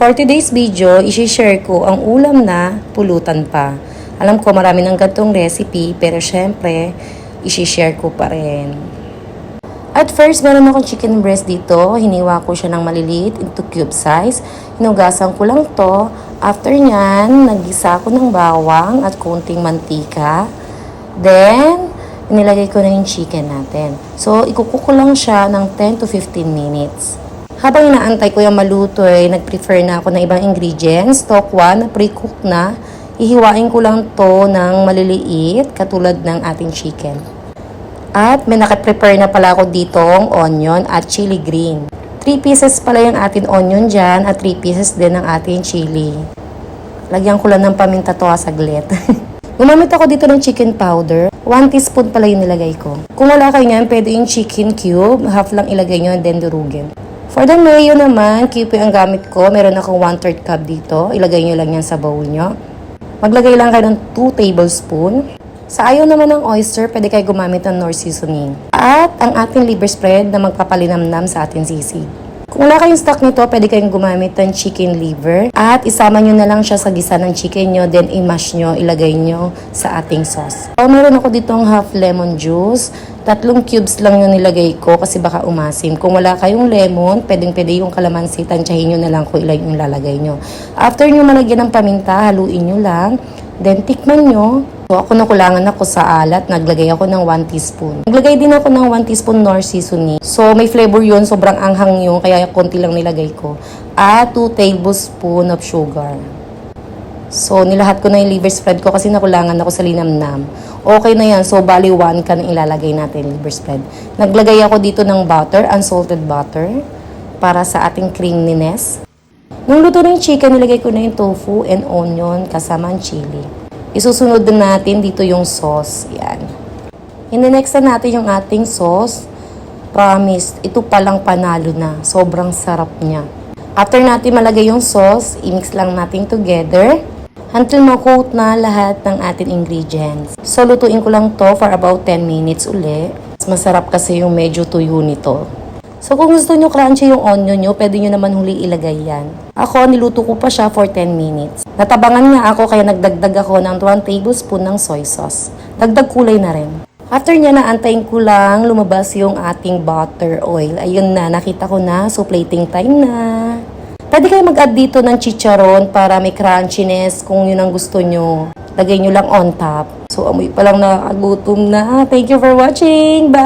For today's video, isi-share ko ang ulam na pulutan pa. Alam ko marami ng gantong recipe, pero syempre, isi-share ko pa rin. At first, meron akong chicken breast dito. Hiniwa ko siya ng maliliit into cube size. Hinugasan ko lang to. After nyan, naggisa ko ng bawang at konting mantika. Then, nilagay ko na yung chicken natin. So, ikukuko lang siya ng 10 to 15 minutes. Habang inaantay ko yung maluto, nag-prefer na ako ng ibang ingredients. Stock 1 na pre-cook na. Ihiwain ko lang to ng maliliit, katulad ng ating chicken. At may nakaprepare na pala ako ditong onion at chili green. 3 pieces pala yung ating onion dyan at 3 pieces din ng ating chili. Lagyan ko lang ng paminta to saglit. Gumamit ako dito ng chicken powder. 1 teaspoon pala yung nilagay ko. Kung wala kayo nyan, pwede yung chicken cube. Half lang ilagay nyo and then durugin. For the mayo naman, cube yung gamit ko. Meron akong 1/3 cup dito. Ilagay nyo lang yan sa bowl nyo. Maglagay lang kayo ng 2 tablespoon. Sa ayaw naman ng oyster, pwede kayo gumamit ng Knorr seasoning. At ang ating liver spread na magpapalinamnam sa ating sisig. Kung wala kayong stock nito, pwede kayong gumamit ng chicken liver. At isama nyo na lang siya sa gisa ng chicken nyo, then i-mash nyo, ilagay nyo sa ating sauce. So, meron ako ditong half lemon juice. 3 cubes lang yung nilagay ko kasi baka umasim. Kung wala kayong lemon, pwede yung kalamansi, tansyahin nyo na lang kung ilan yung lalagay nyo. After nyo malagyan ng paminta, haluin nyo lang. Then, tikman nyo. So, ako nakulangan ako sa alat, naglagay ako ng 1 teaspoon. Naglagay din ako ng 1 teaspoon Knorr seasoning. So, may flavor yun, sobrang anghang yun, kaya konti lang nilagay ko. At 2 tablespoon of sugar. So, nilahat ko na yung liver spread ko kasi nakulangan ako sa linamnam. Okay na yan, so bali 1 ka na ilalagay natin liver spread. Naglagay ako dito ng butter, unsalted butter, para sa ating creaminess. Nung luto na yung chicken, nilagay ko na yung tofu and onion kasama ang chili. Isusunod din natin dito yung sauce. Yan. In-next na natin yung ating sauce. Promise, ito palang panalo na. Sobrang sarap niya. After natin malagay yung sauce, i-mix lang natin together until ma-coat na lahat ng ating ingredients. So, lutuin ko lang to for about 10 minutes uli. Masarap kasi yung medyo tuyo nito. So, kung gusto nyo crunchy yung onion nyo, pwede nyo naman huli ilagay yan. Ako, niluto ko pa siya for 10 minutes. Natabangan nga ako, kaya nagdagdag ako ng 1 tablespoon ng soy sauce. Dagdag kulay na rin. After niya, naantayin ko lang lumabas yung ating butter oil. Ayun na, nakita ko na. So, plating time na. Pwede kayo mag-add dito ng chicharon para may crunchiness kung yun ang gusto nyo. Lagay nyo lang on top. So, amoy pa lang nakakagutom na. Thank you for watching. Bye!